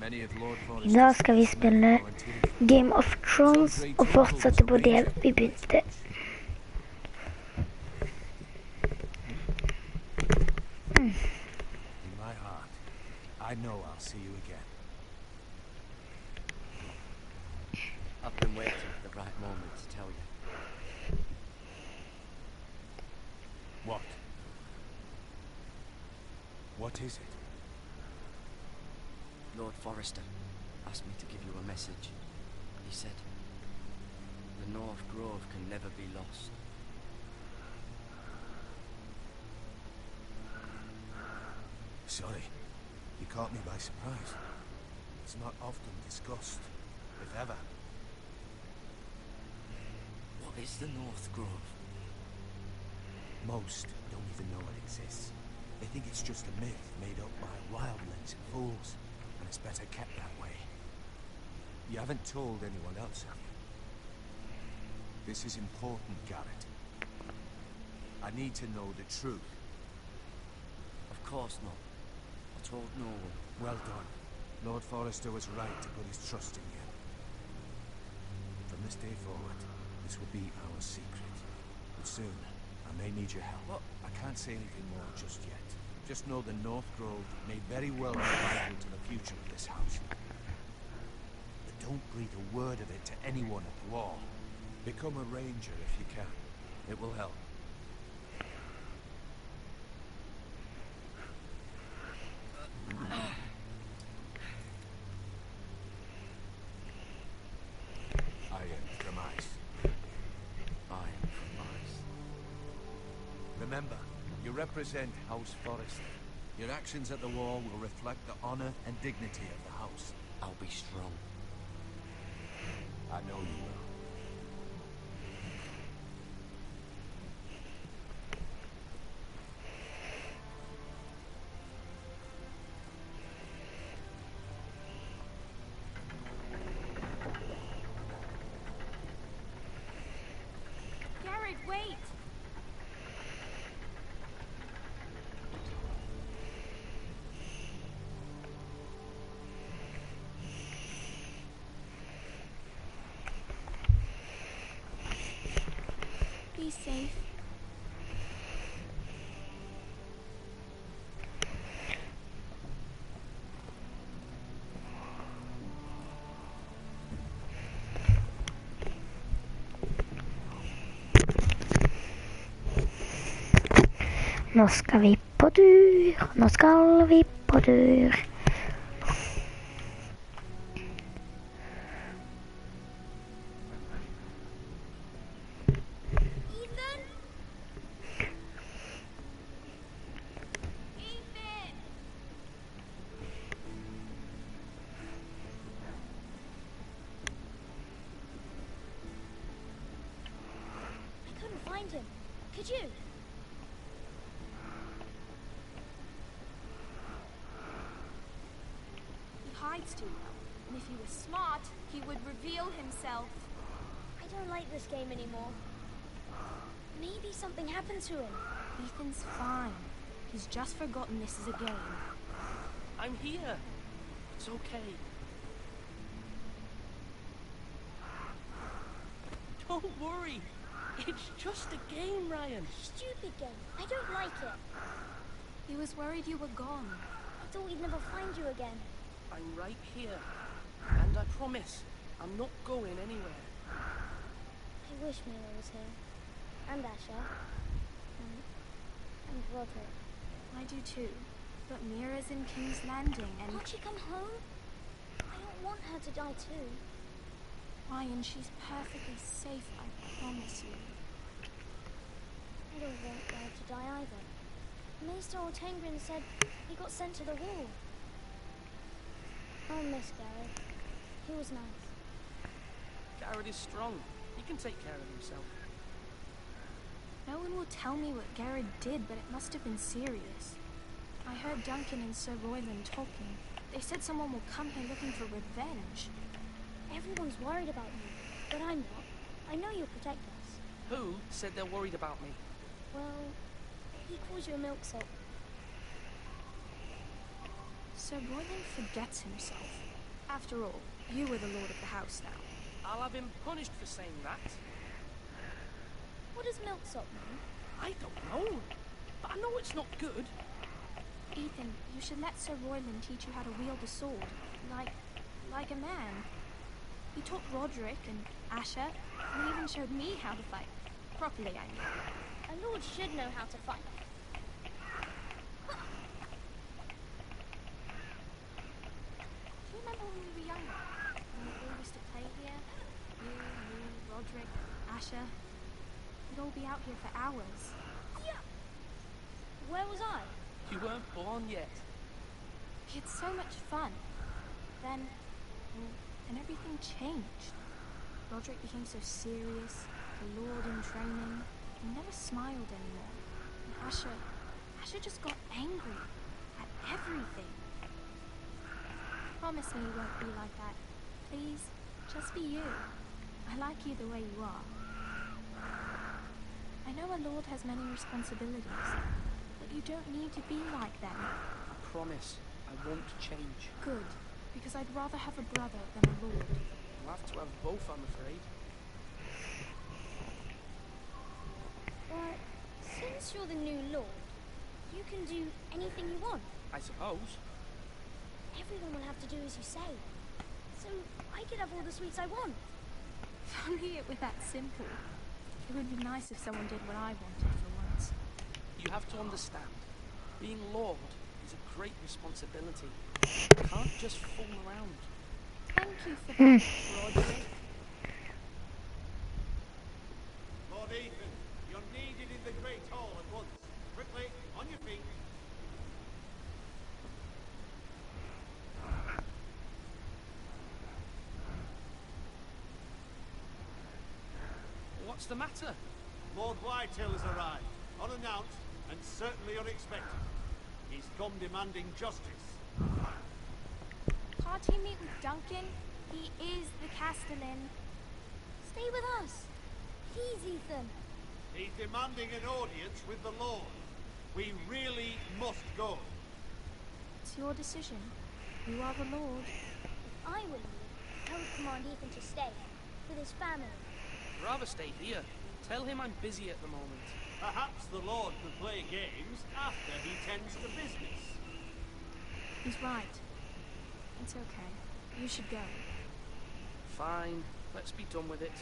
I dag skal vi spille Game of Thrones og fortsette på det vi begynte. In my heart, I know I'll see you again. I've been waiting for the right moment to tell you. What? What is it? Lord Forrester asked me to give you a message. He said, the North Grove can never be lost. Sorry, you caught me by surprise. It's not often discussed, if ever. What is the North Grove? Most don't even know it exists. They think it's just a myth made up by wildlings and fools, and it's better kept that way. You haven't told anyone else, have you? This is important, Garrett. I need to know the truth. Of course not. I told no one. Well done. Lord Forrester was right to put his trust in you. From this day forward, this will be our secret. But soon, I may need your help. What? I can't say anything more just yet. Just know the North Grove may very well be vital to the future of this house. But don't breathe a word of it to anyone at the wall. Become a ranger if you can. It will help. I am from ice. I am from ice. Remember, you represent House Forrester. Your actions at the wall will reflect the honor and dignity of the house. I'll be strong. I know you will. Garrett, wait! Be safe. Nå skal vi på tur. Nå skal vi på tur. Ethan? Ethan! I couldn't find him. Could you? Hides too well, and if he was smart, he would reveal himself. I don't like this game anymore. Maybe something happened to him. Ethan's fine. He's just forgotten this is a game. I'm here. It's okay. Don't worry. It's just a game, Ryan. Stupid game. I don't like it. He was worried you were gone. I thought we'd never find you again. I'm right here. And I promise, I'm not going anywhere. I wish Mira was here. And Asher. And Roderick. I do too. But Mira's in King's Landing and... Can't she come home? I don't want her to die too. Ryan, she's perfectly safe, I promise you. I don't want her to die either. Maester Ortengrin said he got sent to the wall. I'll miss Garrett. He was nice. Garrett is strong. He can take care of himself. No one will tell me what Garrett did, but it must have been serious. I heard Duncan and Sir Royland talking. They said someone will come here looking for revenge. Everyone's worried about you, but I'm not. I know you'll protect us. Who said they're worried about me? Well, he calls you a milksop. Sir Royland forgets himself. After all, you are the lord of the house now. I'll have him punished for saying that. What does milksop mean? I don't know. But I know it's not good. Ethan, you should let Sir Royland teach you how to wield a sword. Like a man. He taught Roderick and Asher, and he even showed me how to fight. Properly, I mean. A lord should know how to fight. Do you remember when we were younger? When we all used to play here? You, me, Roderick, Asher. We'd all be out here for hours. Yeah. Where was I? You weren't born yet. We had so much fun. Then everything changed. Roderick became so serious, a lord in training. He never smiled anymore. And Asher just got angry at everything. Promise me you won't be like that. Please, just be you. I like you the way you are. I know a lord has many responsibilities, but you don't need to be like them. I promise I won't change. Good, because I'd rather have a brother than a lord. We'll have to have both, I'm afraid. Well, since you're the new lord, you can do anything you want. I suppose. Everyone will have to do as you say. So I could have all the sweets I want. If only it were that simple. It would be nice if someone did what I wanted for once. You have to understand, being lord is a great responsibility. You can't just fool around. Thank you for that, Roderick. Lord Ethan, you're needed in the Great Hall at once. Quickly, on your feet. What's the matter? Lord Whitehill has arrived, unannounced and certainly unexpected. He's come demanding justice. Can't he meet with Duncan? He is the Castellan. Stay with us. Please, Ethan. He's demanding an audience with the Lord. We really must go. It's your decision. You are the Lord. If I were you, I would command Ethan to stay with his family. Rather stay here. Tell him I'm busy at the moment. Perhaps the Lord could play games after he tends to business. He's right. It's okay. You should go. Fine. Let's be done with it.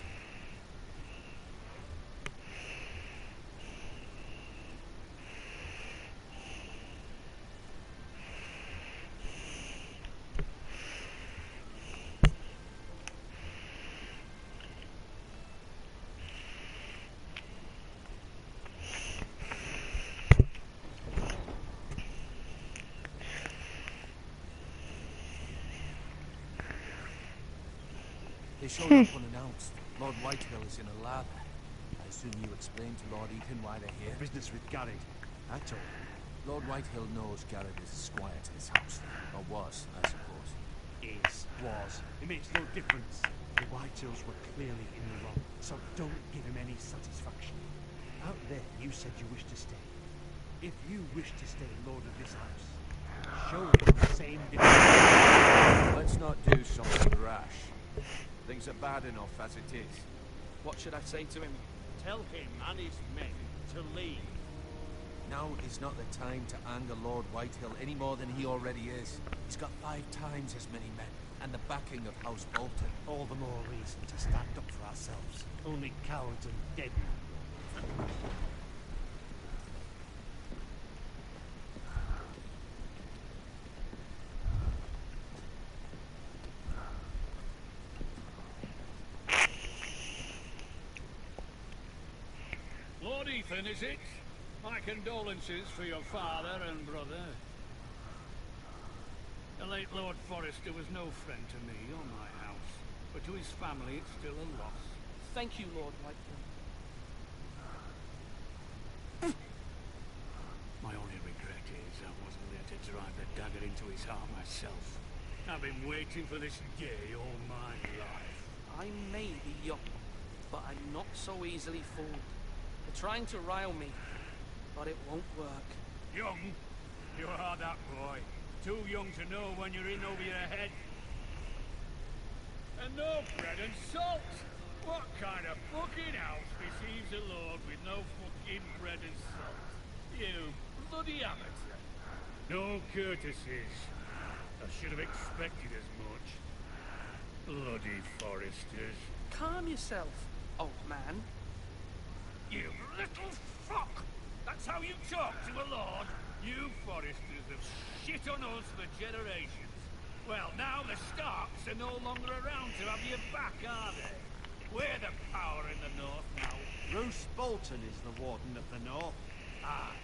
They showed up unannounced. Lord Whitehill is in a lather. I assume you explained to Lord Ethan why they're here. Business with Garrett. I told him. Lord Whitehill knows Garrett is a squire to his house. Or was, I suppose. Was. It makes no difference. The Whitehills were clearly in the wrong, so don't give him any satisfaction. Out there, you said you wished to stay. If you wish to stay lord of this house, show him the same devotion. Let's not do something rash. Things are bad enough as it is. What should I say to him? Tell him and his men to leave. Now is not the time to anger Lord Whitehill any more than he already is. He's got 5 times as many men, and the backing of House Bolton. All the more reason to stand up for ourselves. Only cowards and dead men. Lord Ethan, is it? My condolences for your father and brother. The late Lord Forrester was no friend to me or my house, but to his family it's still a loss. Thank you, Lord Whitehill. My only regret is I wasn't there to drive the dagger into his heart myself. I've been waiting for this day all my life. I may be young, but I'm not so easily fooled. They're trying to rile me, but it won't work. Young? You are that boy. Too young to know when you're in over your head. And no bread and salt! What kind of fucking house receives a lord with no fucking bread and salt? You bloody amateur. No courtesies. I should have expected as much. Bloody foresters. Calm yourself, old man. You little fuck! That's how you talk to a lord? You foresters have shit on us for generations. Well, now the Starks are no longer around to have your back, are they? We're the power in the north now. Roose Bolton is the warden of the north. Aye.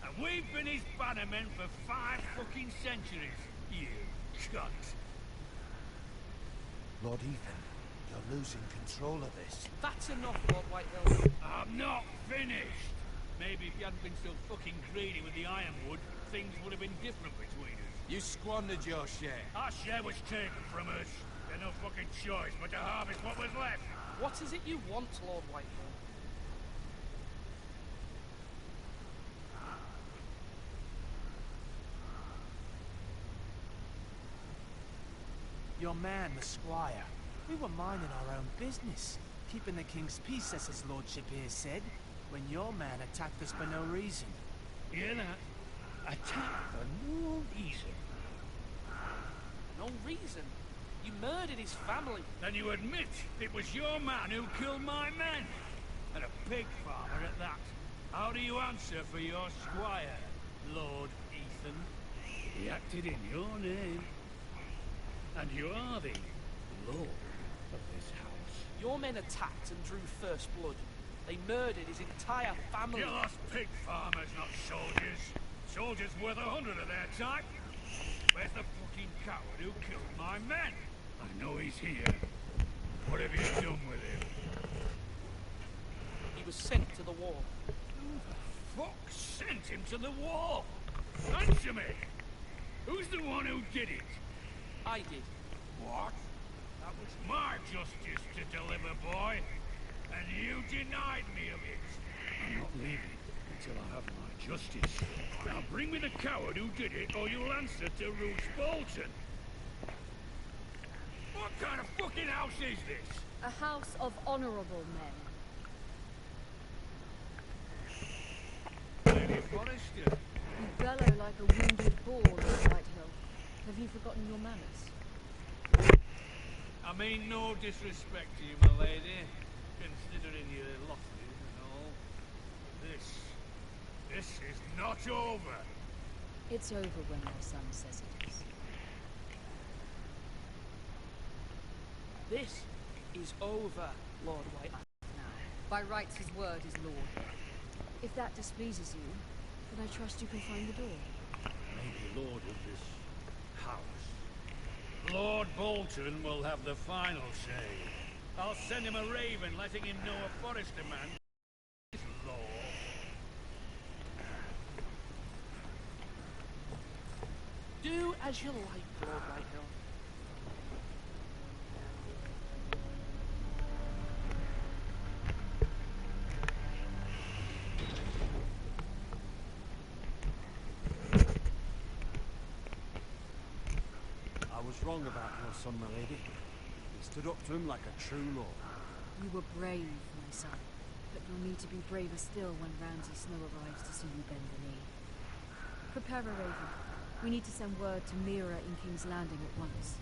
And we've been his bannermen for 5 fucking centuries. You cunt. Lord Ethan, you're losing control of this. That's enough, Lord Whitehill. I'm not finished. Maybe if you hadn't been so fucking greedy with the ironwood, things would have been different between us. You squandered your share. Our share was taken from us. There's no fucking choice but to harvest what was left. What is it you want, Lord Whitehill? Your man, the squire. We were minding our own business, keeping the king's peace, as his lordship here said, when your man attacked us for no reason. Hear that? Attack for no reason. No reason? You murdered his family. Then you admit it was your man who killed my men. And a pig farmer at that. How do you answer for your squire, Lord Ethan? He acted in your name. And you are the lord of this house. Your men attacked and drew first blood. They murdered his entire family. You lost pig farmers, not soldiers. Soldiers worth 100 of their type. Where's the fucking coward who killed my men? I know he's here. What have you done with him? He was sent to the war. Who the fuck sent him to the war? Answer me! Who's the one who did it? I did. What? That was my justice to deliver, boy. And you denied me of it. I'm not leaving until I have my justice. Now bring me the coward who did it, or you'll answer to Roose Bolton. What kind of fucking house is this? A house of honorable men. Lady Forrester. You bellow like a wounded boar, Lord Whitehill. Have you forgotten your manners? I mean no disrespect to you, my lady, considering your losses and all. This is not over. It's over when your son says it is. This is over, Lord Whitehill. Now, by rights his word is lord. If that displeases you, then I trust you can find the door. Maybe lord of this house. Lord Bolton will have the final say. I'll send him a raven letting him know a Forrester man is law. Do as you like, Lord Whitehill. I was wrong about your son, my lady. You stood up to him like a true lord. You were brave, my son, but you'll need to be braver still when Ramsay Snow arrives to see you bend the knee. Prepare a raven. We need to send word to Mira in King's Landing at once.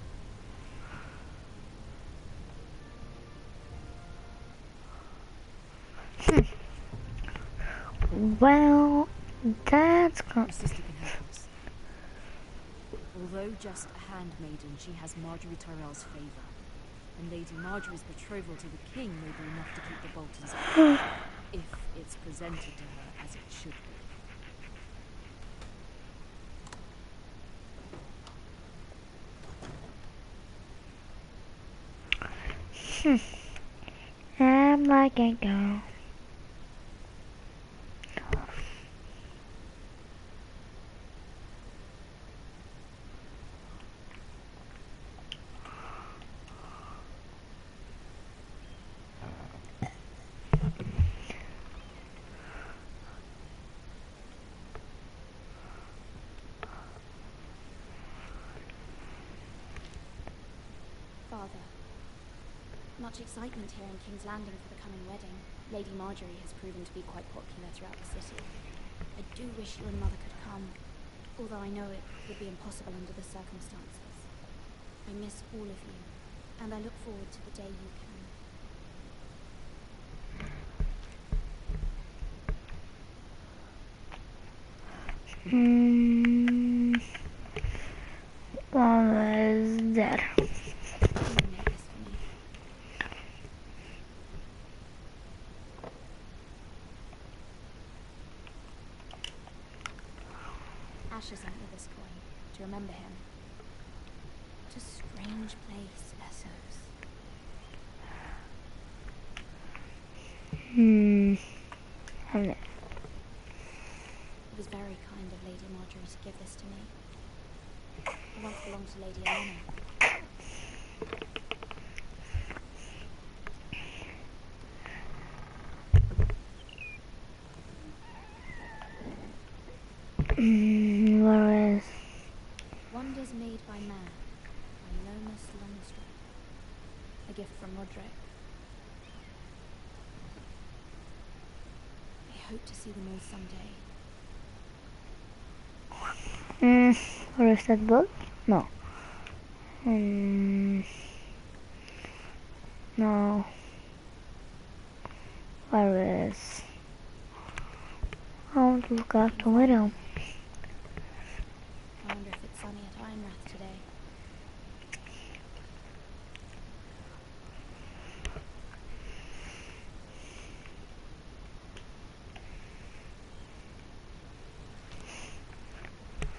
Well, that's Your sister can help us. Although just a handmaiden, she has Marjorie Tyrell's favour. And Lady Marjorie's betrothal to the king may be enough to keep the Boltons out, if it's presented to her as it should be. I'm like a girl. Father, much excitement here in King's Landing for the coming wedding. Lady Marjorie has proven to be quite popular throughout the city. I do wish you and Mother could come, although I know it would be impossible under the circumstances. I miss all of you, and I look forward to the day you can. What is that? Asher sent me this coin to remember him. What a strange place, Essos. It was very kind of Lady Marjorie to give this to me. It once belonged to Lady Eleanor. Where is? Wonders Made by Man by Lomas Longstrap. A gift from Roderick. I hope to see them all someday. Where is that book? No. No. Where is? I want to look out the window. I wonder if it's sunny at Ironrath today.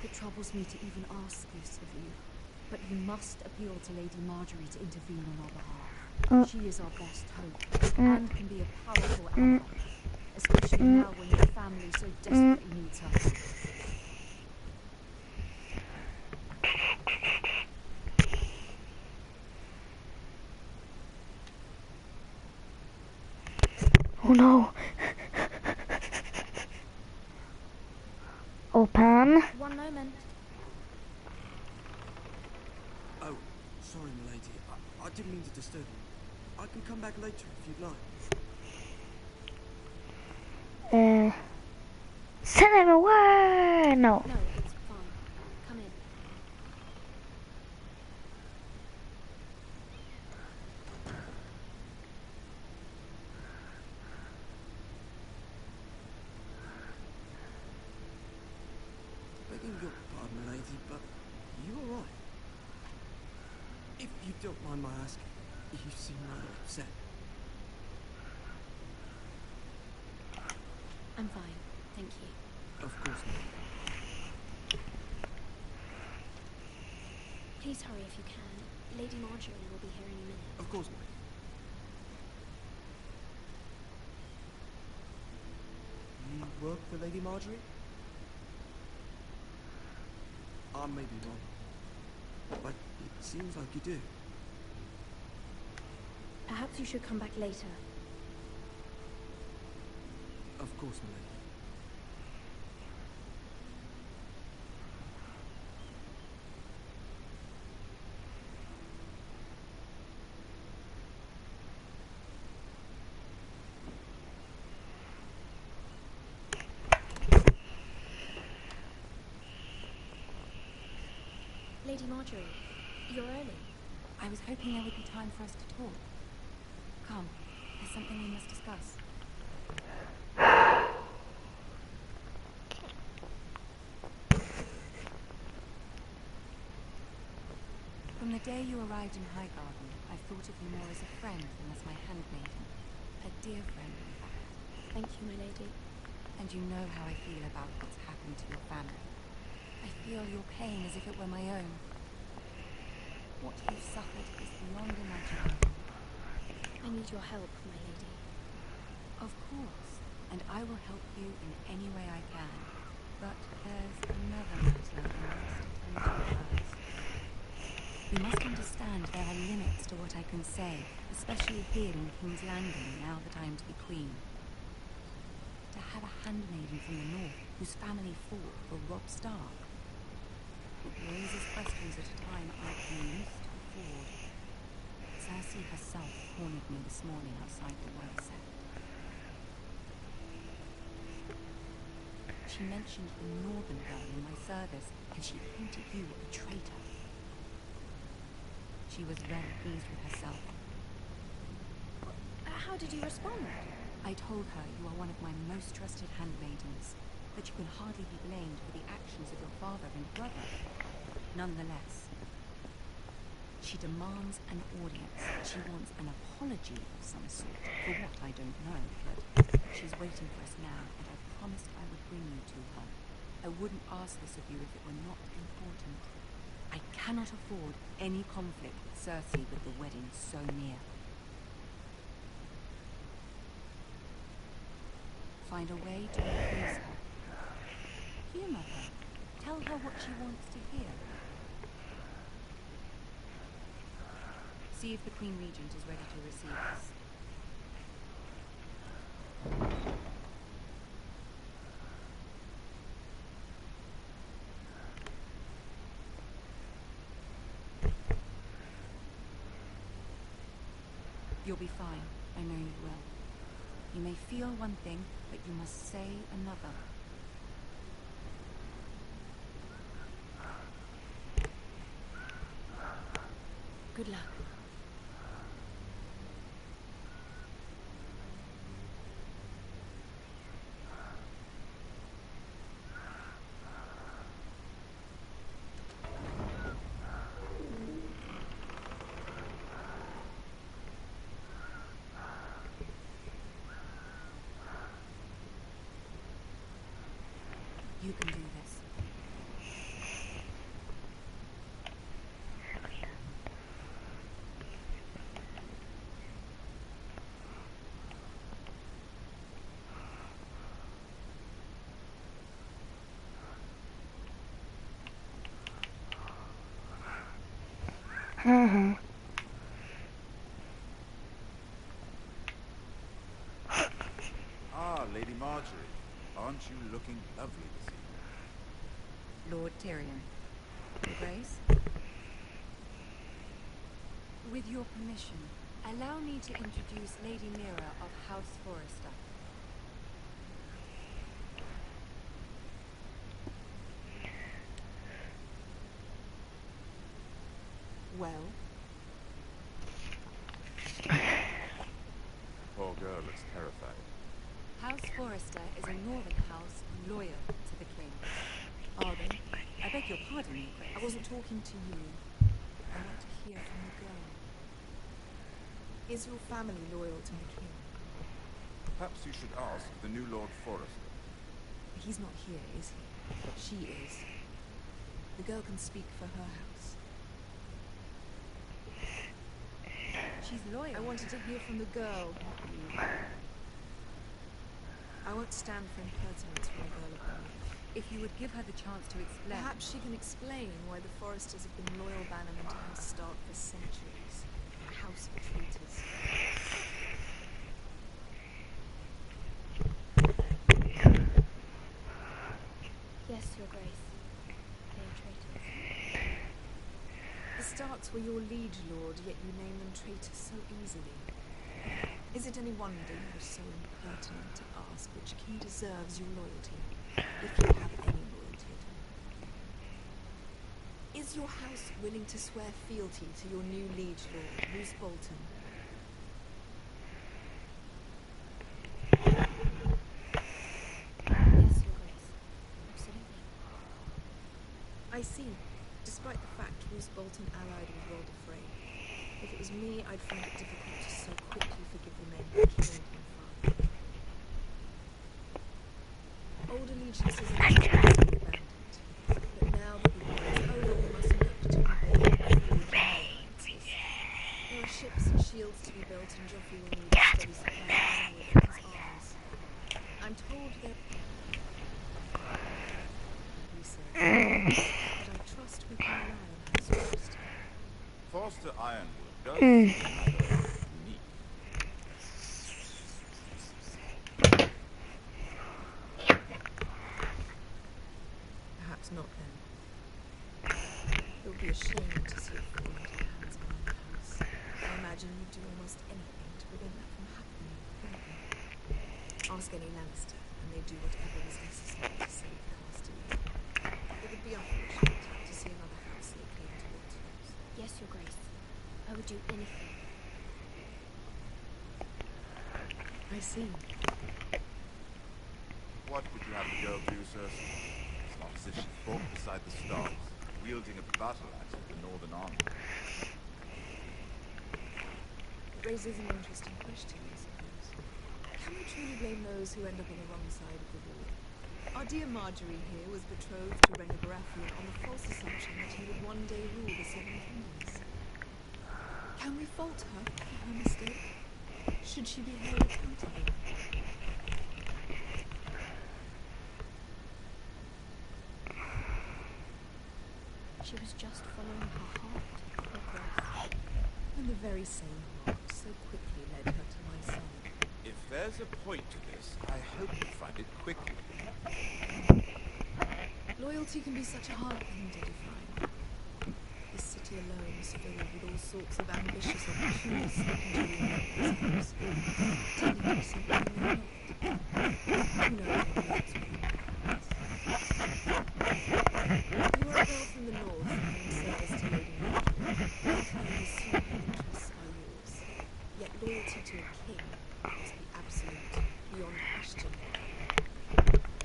It troubles me to even ask this of you, but you must appeal to Lady Marjorie to intervene on our behalf. She is our best hope, and can be a powerful ally, especially now when your family so desperately needs her. Oh no! Open. One moment. Oh, sorry, milady. I didn't mean to disturb you. I can come back later if you'd like. Send him away! No. No, it's fine. Come in. Begging your pardon, milady, but you all right? If you don't mind my asking, you seem rather upset. I'm fine, thank you. Of course not. Please hurry if you can. Lady Marjorie will be here any minute. Of course not. You work for Lady Marjorie? I may be wrong, but it seems like you do. Perhaps you should come back later. Of course, milady. Lady Marjorie, you're early. I was hoping there would be time for us to talk. Come, there's something we must discuss. From the day you arrived in Highgarden, I've thought of you more as a friend than as my handmaiden. A dear friend, in fact. Thank you, my lady. And you know how I feel about what's happened to your family. I feel your pain as if it were my own. What you've suffered is beyond imagining. I need your help, my lady. Of course, and I will help you in any way I can. But there's another matter I must attend to first. You must understand there are limits to what I can say, especially here in King's Landing, now that I am to be queen. To have a handmaiden from the north whose family fought for Robb Stark. It raises questions at a time I can least afford. Cersei herself cornered me this morning outside the well set. She mentioned the northern girl in my service, and she painted you a traitor. She was very pleased with herself. How did you respond? I told her you are one of my most trusted handmaidens, that you can hardly be blamed for the actions of your father and brother. Nonetheless, she demands an audience. She wants an apology of some sort, for what I don't know, but she's waiting for us now, and I promised I would bring you to her. I wouldn't ask this of you if it were not important. I cannot afford any conflict with Cersei with the wedding so near. Find a way to appease her. Humor her. Tell her what she wants to hear. See if the Queen Regent is ready to receive us. You'll be fine. I know you will. You may feel one thing, but you must say another. Good luck. You can do this. Ah, Lady Marjorie. Aren't you looking lovely this evening? Lord Tyrion. Your Grace? With your permission, allow me to introduce Lady Mira of House Forrester. Well? Poor girl looks terrified. House Forrester is a northern house loyal to the king. Are they? I beg your pardon, Your Grace. I wasn't talking to you. I want to hear from the girl. Is your family loyal to the king? Perhaps you should ask the new Lord Forrester. He's not here, is he? She is. The girl can speak for her house. She's loyal. I wanted to hear from the girl, not you. I won't stand for impertinence from a girl of her age. If you would give her the chance to explain... Perhaps she can explain why the Forresters have been loyal bannermen to House Stark for centuries. A house of traitors. Yes, Your Grace. They are traitors. The Starks were your liege lord, yet you name them traitors so easily. Is it any wonder you are so impertinent to ask which king deserves your loyalty, if you have any loyalty at all? Is your house willing to swear fealty to your new liege lord, Roose Bolton? Yes, Your Grace. Absolutely. I see. Despite the fact Roose Bolton allied with Walder Frey. If it was me, I'd find it difficult to so quickly forgive the men who killed my father. Old allegiances are abandoned. But now that the war is over, we must look to invade and forge new alliances. There are ships and shields to be built, and Joffrey will need a steady supply of ironwood for his armies. I'm told there... Research. But I trust we can rely on House Forrester. Forster Ironwood does seem rather unique. Perhaps not then. It would be a shame to see it fall into the hands of another house. I imagine imagine you'd do almost anything to prevent that from happening, wouldn't you? Ask any Lannister, and they'd do whatever was necessary to save the Casterly. It would be unfortunate to see another house lay claim to what's yours. Yes, Your Grace. I would do anything. I see. What would you have the girl do, Cersei? It's not as if she fought beside the stars, wielding a battle axe of the Northern Army. It raises an interesting question, I suppose. Can we truly blame those who end up on the wrong side of the war? Our dear Marjorie here was betrothed to Rhaegar Baratheon on the false assumption that he would one day rule the Seven Kingdoms. Can we fault her for her mistake? Should she be held accountable? She was just following her heart, Your Grace. And the very same heart so quickly led her to my side. If there's a point to this, I hope you find it quickly. Loyalty can be such a hard thing to define. This city alone is filled with all sorts of ambitious opportunities seeking to reinvent themselves, pretending to be something they're not. Who knows what lives within their hearts? You are a girl from the north and in service to Lady Marjorie. You assume her interests are yours. Yet loyalty to a king must be absolute, beyond question.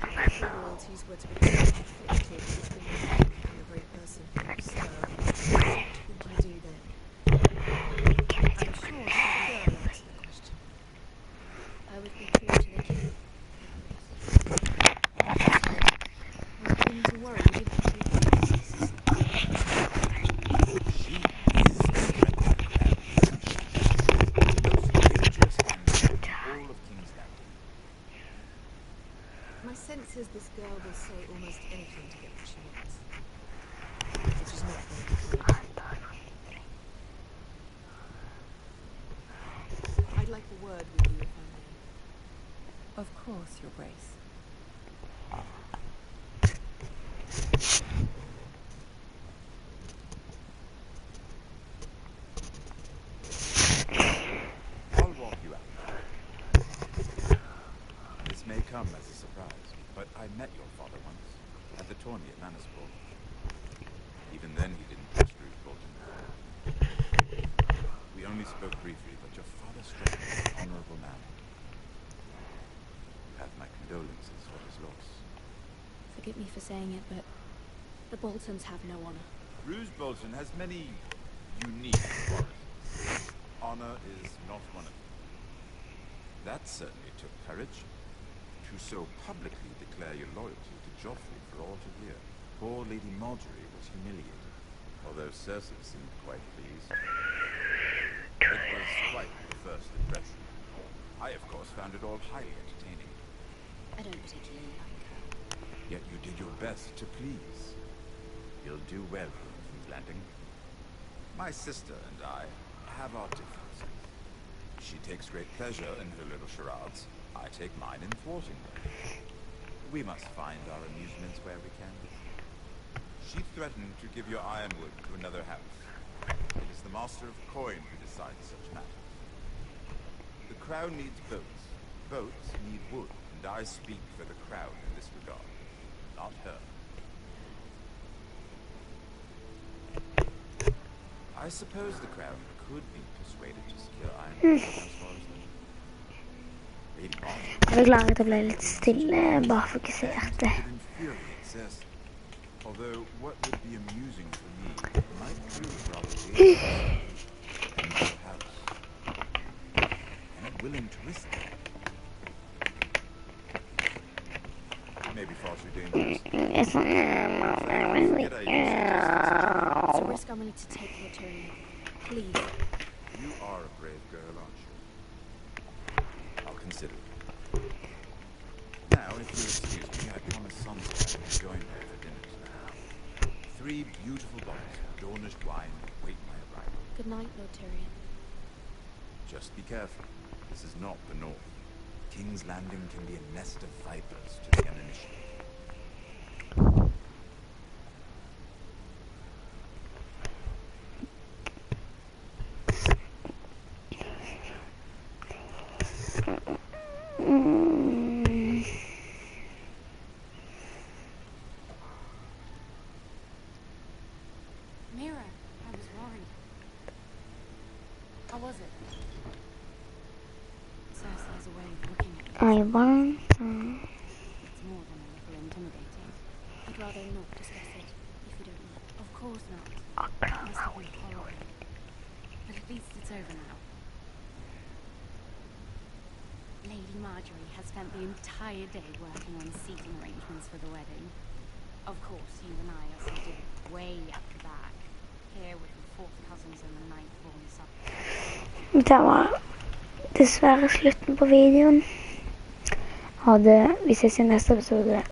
If your loyalties were to become conflicted between the king and the very person who you serve, what would you do then? I'm sure she will answer the question. I would be true to the king. I'm beginning to worry you didn't do this. She is the most dangerous animal in all of King's Landing. My sense is this girl will say almost anything to get what she wants. Which is not very good. I'd like a word with you if I may. Of course, Your Grace. I'll walk you out. This may come as a surprise, but I met your father once, at the tourney at Lannisport. Even then he didn't trust Roose Bolton. We only spoke briefly, but your father struck me as an honorable man. You have my condolences for his loss. Forgive me for saying it, but the Boltons have no honor. Roose Bolton has many unique qualities. Honor is not one of them. That certainly took courage. To so publicly declare your loyalty to Joffrey for all to hear. Poor Lady Marjorie was humiliated, although Cersei seemed quite pleased. It was quite the first impression. I, of course, found it all highly entertaining. I don't particularly like her. Yet you did your best to please. You'll do well in King's Landing. My sister and I have our differences. She takes great pleasure in her little charades. I take mine in thwarting them. We must find our amusements where we can. She threatened to give your ironwood to another house. It is the Master of Coin who decides such matters. The crown needs boats. Boats need wood, and I speak for the crown in this regard, not her. I suppose the crown could be persuaded to secure ironwood as far as that. Lady Marjorie. Jag beklagar att det blev lite stilla, bara fokuserade. Although what would be amusing for me might prove rather dangerous. And perhaps I'm willing to risk it. Maybe far too dangerous. It's a risk I'm willing to take, Lord Tyrion. Please. You are a brave girl, aren't you? I'll consider it. Now, if you'll excuse me, I promised Sansa I would join her for dinner tonight. 3 beautiful bottles of Dornish wine wait my arrival. Good night, Lord Tyrion. Just be careful. This is not the North. King's Landing can be a nest of vipers to the uninitiated. Mira, I was worried. How was it? Cersei has a way of looking at you. I want. It's more than a little intimidating. I'd rather not discuss it, if you don't mind. Of course not. It must have been horrible. But at least it's over now. Lady Marjorie has spent the entire day working on seating arrangements for the wedding. Of course, you and I are seated way at the back, here with the fourth cousins and the ninth-born son. Det var dessverre slutten på videoen. Vi ses i neste episode.